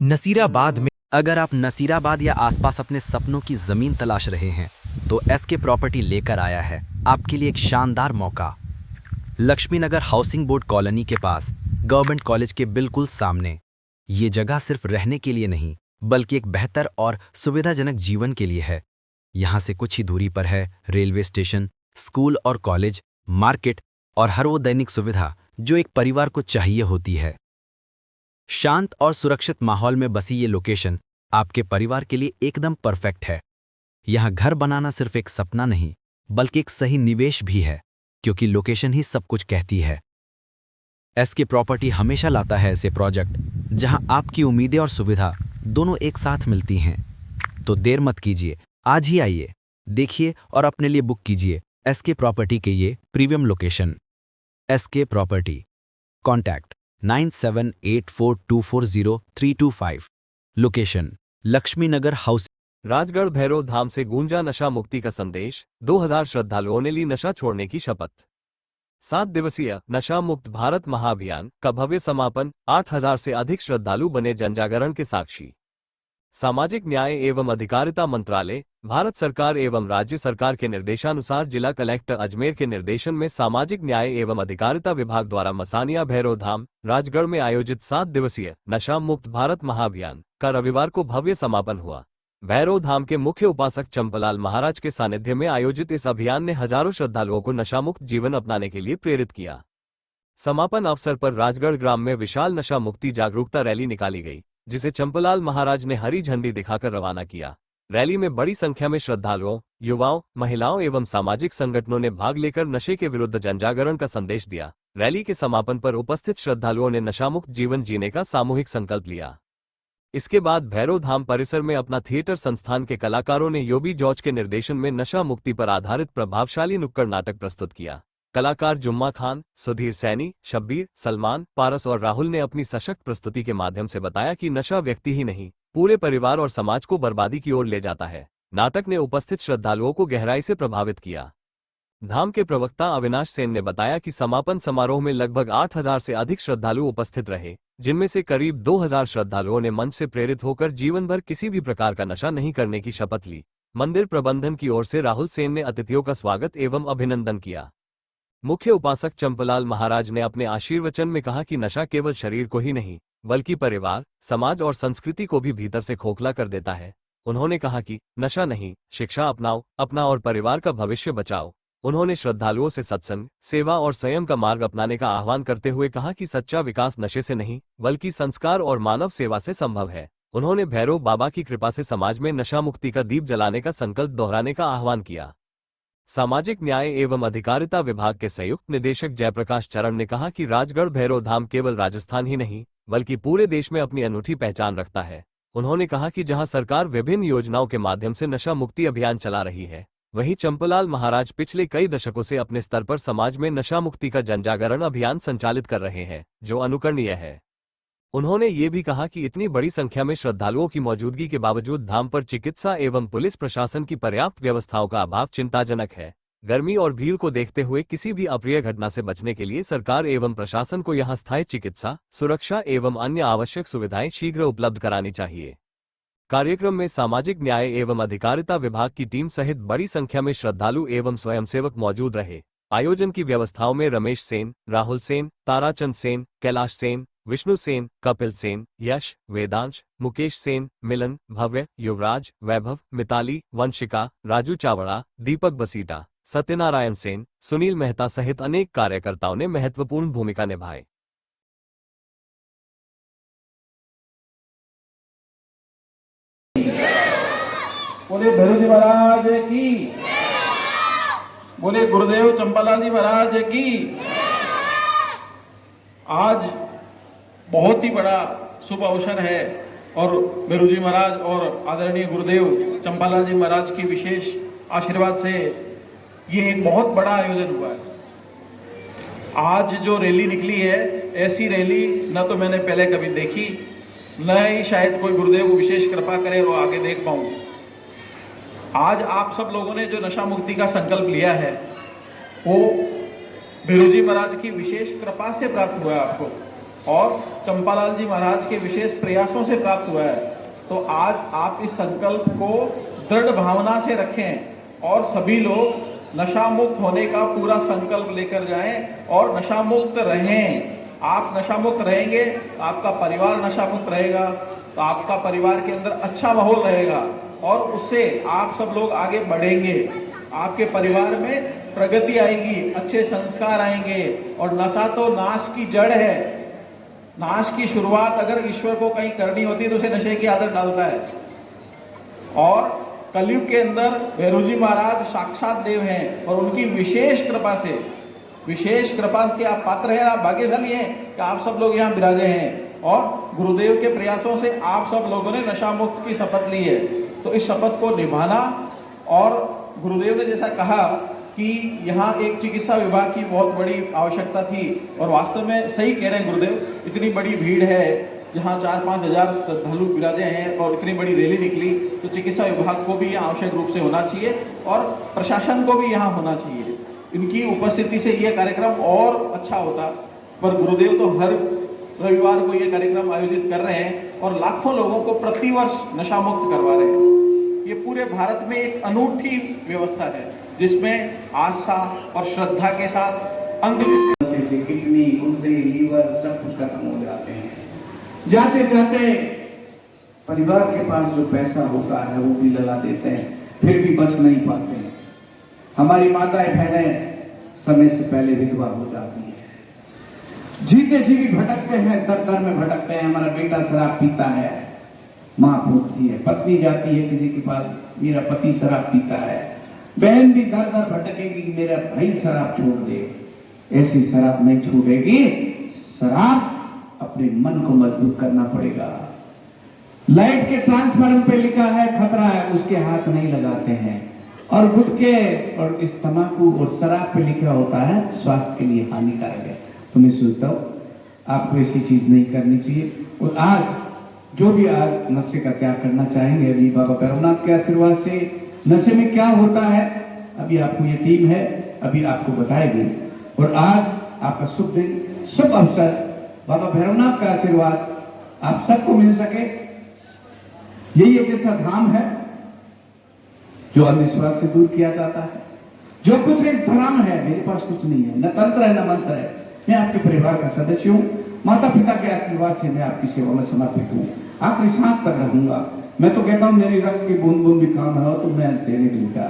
नसीराबाद में अगर आप नसीराबाद या आसपास अपने सपनों की जमीन तलाश रहे हैं तो एसके प्रॉपर्टी लेकर आया है आपके लिए एक शानदार मौका। लक्ष्मीनगर हाउसिंग बोर्ड कॉलोनी के पास गवर्नमेंट कॉलेज के बिल्कुल सामने ये जगह सिर्फ रहने के लिए नहीं बल्कि एक बेहतर और सुविधाजनक जीवन के लिए है। यहाँ से कुछ ही दूरी पर है रेलवे स्टेशन, स्कूल और कॉलेज, मार्केट और हर वो दैनिक सुविधा जो एक परिवार को चाहिए होती है। शांत और सुरक्षित माहौल में बसी ये लोकेशन आपके परिवार के लिए एकदम परफेक्ट है। यहाँ घर बनाना सिर्फ एक सपना नहीं बल्कि एक सही निवेश भी है, क्योंकि लोकेशन ही सब कुछ कहती है। एसके प्रॉपर्टी हमेशा लाता है ऐसे प्रोजेक्ट जहां आपकी उम्मीदें और सुविधा दोनों एक साथ मिलती हैं। तो देर मत कीजिए, आज ही आइए, देखिए और अपने लिए बुक कीजिए एसके प्रॉपर्टी के ये premium location. SK property, contact 9784240325। Location Laxminagar house. Rajgarh Bhairav Dham से गूंजा नशा मुक्ति का संदेश, 2000 श्रद्धालुओं ने ली नशा छोड़ने की शपथ। 7 दिवसीय नशा मुक्त भारत महाअभियान का भव्य समापन, 8000 से अधिक श्रद्धालु बने जनजागरण के साक्षी। सामाजिक न्याय एवं अधिकारिता मंत्रालय, भारत सरकार एवं राज्य सरकार के निर्देशानुसार जिला कलेक्टर अजमेर के निर्देशन में सामाजिक न्याय एवं अधिकारिता विभाग द्वारा मसानिया भैरव धाम राजगढ़ में आयोजित 7 दिवसीय नशा मुक्त भारत महाअभियान का रविवार को भव्य समापन हुआ। भैरव धाम के मुख्य उपासक चंपलाल महाराज के सानिध्य में आयोजित इस अभियान ने हजारों श्रद्धालुओं को नशामुक्त जीवन अपनाने के लिए प्रेरित किया। समापन अवसर पर राजगढ़ ग्राम में विशाल नशा मुक्ति जागरूकता रैली निकाली गई, जिसे चंपलाल महाराज ने हरी झंडी दिखाकर रवाना किया। रैली में बड़ी संख्या में श्रद्धालुओं, युवाओं, महिलाओं एवं सामाजिक संगठनों ने भाग लेकर नशे के विरुद्ध जनजागरण का संदेश दिया। रैली के समापन पर उपस्थित श्रद्धालुओं ने नशामुक्त जीवन जीने का सामूहिक संकल्प लिया। इसके बाद भैरव धाम परिसर में अपना थिएटर संस्थान के कलाकारों ने योबी जॉर्ज के निर्देशन में नशा मुक्ति पर आधारित प्रभावशाली नुक्कड़ नाटक प्रस्तुत किया। कलाकार जुम्मा खान, सुधीर सैनी, शब्बीर, सलमान, पारस और राहुल ने अपनी सशक्त प्रस्तुति के माध्यम से बताया कि नशा व्यक्ति ही नहीं, पूरे परिवार और समाज को बर्बादी की ओर ले जाता है। नाटक ने उपस्थित श्रद्धालुओं को गहराई से प्रभावित किया। धाम के प्रवक्ता अविनाश सेन ने बताया कि समापन समारोह में लगभग 8000 से अधिक श्रद्धालु उपस्थित रहे, जिनमें से करीब 2000 श्रद्धालुओं ने मंच से प्रेरित होकर जीवन भर किसी भी प्रकार का नशा नहीं करने की शपथ ली। मंदिर प्रबंधन की ओर से राहुल सेन ने अतिथियों का स्वागत एवं अभिनंदन किया। मुख्य उपासक चंपलाल महाराज ने अपने आशीर्वचन में कहा कि नशा केवल शरीर को ही नहीं बल्कि परिवार, समाज और संस्कृति को भी भीतर से खोखला कर देता है। उन्होंने कहा कि नशा नहीं, शिक्षा अपनाओ, अपना और परिवार का भविष्य बचाओ। उन्होंने श्रद्धालुओं से सत्संग, सेवा और संयम का मार्ग अपनाने का आह्वान करते हुए कहा कि सच्चा विकास नशे से नहीं बल्कि संस्कार और मानव सेवा से संभव है। उन्होंने भैरव बाबा की कृपा से समाज में नशा मुक्ति का दीप जलाने का संकल्प दोहराने का आह्वान किया। सामाजिक न्याय एवं अधिकारिता विभाग के संयुक्त निदेशक जयप्रकाश चरण ने कहा कि राजगढ़ भैरव धाम केवल राजस्थान ही नहीं बल्कि पूरे देश में अपनी अनूठी पहचान रखता है। उन्होंने कहा कि जहां सरकार विभिन्न योजनाओं के माध्यम से नशा मुक्ति अभियान चला रही है, वहीं चंपलाल महाराज पिछले कई दशकों से अपने स्तर पर समाज में नशा मुक्ति का जनजागरण अभियान संचालित कर रहे हैं, जो अनुकरणीय है। उन्होंने ये भी कहा कि इतनी बड़ी संख्या में श्रद्धालुओं की मौजूदगी के बावजूद धाम पर चिकित्सा एवं पुलिस प्रशासन की पर्याप्त व्यवस्थाओं का अभाव चिंताजनक है। गर्मी और भीड़ को देखते हुए किसी भी अप्रिय घटना से बचने के लिए सरकार एवं प्रशासन को यहां स्थायी चिकित्सा, सुरक्षा एवं अन्य आवश्यक सुविधाएं शीघ्र उपलब्ध करानी चाहिए। कार्यक्रम में सामाजिक न्याय एवं अधिकारिता विभाग की टीम सहित बड़ी संख्या में श्रद्धालु एवं स्वयंसेवक मौजूद रहे। आयोजन की व्यवस्थाओं में रमेश सेन, राहुल सेन, ताराचंद सेन, कैलाश सेन, विष्णु सेन, कपिल सेन, यश, वेदांश, मुकेश सेन, मिलन, भव्य, युवराज, वैभव, मिताली, वंशिका, राजू चावड़ा, दीपक बसीटा, सत्यनारायण सेन, सुनील मेहता सहित अनेक कार्यकर्ताओं ने महत्वपूर्ण भूमिका निभाई। बोले भैरव जी महाराज की, बोले गुरुदेव चंपालाल जी महाराज की। आज बहुत ही बड़ा शुभ अवसर है और भैरव जी महाराज और आदरणीय गुरुदेव चंपालाल जी महाराज की विशेष आशीर्वाद से ये एक बहुत बड़ा आयोजन हुआ है। आज जो रैली निकली है, ऐसी रैली न तो मैंने पहले कभी देखी, न ही शायद कोई गुरुदेव को विशेष कृपा करे और आगे देख पाऊं। आज आप सब लोगों ने जो नशा मुक्ति का संकल्प लिया है, वो भैरव जी महाराज की विशेष कृपा से प्राप्त हुआ है आपको। और चंपालाल जी महाराज के विशेष प्रयासों से प्राप्त हुआ है। तो आज आप इस संकल्प को दृढ़ भावना से रखें और सभी लोग नशा मुक्त होने का पूरा संकल्प लेकर जाएं और नशा मुक्त रहें। आप नशा मुक्त रहेंगे तो आपका परिवार नशा मुक्त रहेगा, तो आपका परिवार के अंदर अच्छा माहौल रहेगा और उससे आप सब लोग आगे बढ़ेंगे। आपके परिवार में प्रगति आएगी, अच्छे संस्कार आएंगे। और नशा तो नाश की जड़ है। नाश की शुरुआत अगर ईश्वर को कहीं करनी होती है तो उसे नशे की आदत डालता है। और कलयुग के अंदर भैरव जी महाराज साक्षात देव हैं और उनकी विशेष कृपा से, विशेष कृपा के आप पात्र हैं, आप भाग्यशाली हैं कि आप सब लोग यहाँ विराजे हैं। और गुरुदेव के प्रयासों से आप सब लोगों ने नशा मुक्त की शपथ ली है। तो इस शपथ को निभाना, और गुरुदेव ने जैसा कहा कि यहाँ एक चिकित्सा विभाग की बहुत बड़ी आवश्यकता थी, और वास्तव में सही कह रहे हैं गुरुदेव, इतनी बड़ी भीड़ है, जहाँ 4-5 हज़ार श्रद्धालु विराजे हैं और इतनी बड़ी रैली निकली, तो चिकित्सा विभाग को भी आवश्यक रूप से होना चाहिए और प्रशासन को भी यहाँ होना चाहिए। इनकी उपस्थिति से ये कार्यक्रम और अच्छा होता। पर गुरुदेव तो हर रविवार को ये कार्यक्रम आयोजित कर रहे हैं और लाखों लोगों को प्रतिवर्ष नशा मुक्त करवा रहे हैं। ये पूरे भारत में एक अनूठी व्यवस्था है जिसमें आस्था और श्रद्धा के साथ अंधविश्वास से किडनी, गुर्दे, लीवर सब कुछ खत्म हो जाते हैं। जाते जाते परिवार के पास जो पैसा होता है वो भी लगा देते हैं, फिर भी बच नहीं पाते हैं। हमारी माताएं बहनें समय से पहले विधवा हो जाती है, जीते जी भी भटकते हैं, दर दर में भटकते हैं। हमारा बेटा शराब पीता है, माँ पूछती है, पत्नी जाती है किसी के पास, मेरा पति शराब पीता है, बहन भी दर दर भटकेगी कि मेरा भाई शराब छोड़ दे। ऐसी शराब नहीं छूटेगी, शराब अपने मन को मजबूत करना पड़ेगा। लाइट के ट्रांसफार्मर पे लिखा है खतरा है, उसके हाथ नहीं लगाते हैं। और गुटखे और इस तंबाकू और शराब पे लिखा होता है स्वास्थ्य के लिए हानिकारक है। तो मैं सोचता हूँ आपको ऐसी चीज नहीं करनी चाहिए। और आज जो भी आज नशे का त्याग करना चाहेंगे, अभी बाबा भैरवनाथ के आशीर्वाद से नशे में क्या होता है अभी आपको ये टीम है, अभी आपको बताएगी। और आज आपका शुभ दिन, शुभ अवसर, बाबा भैरवनाथ का आशीर्वाद आप सबको मिल सके। यही एक ऐसा धाम है जो अंधविश्वास से दूर किया जाता है। जो कुछ इस धर्म है, मेरे पास कुछ नहीं है, न तंत्र है न मंत्र है। मैं आपके परिवार का सदस्य हूँ, माता पिता के आशीर्वाद से मैं आपकी सेवा में समर्पित हूँ। आखिरी सांस तक रहूंगा। मैं तो कहता हूँ मेरी रक्त की बूंद बूंद भी काम है तो मैं देने दूंगा।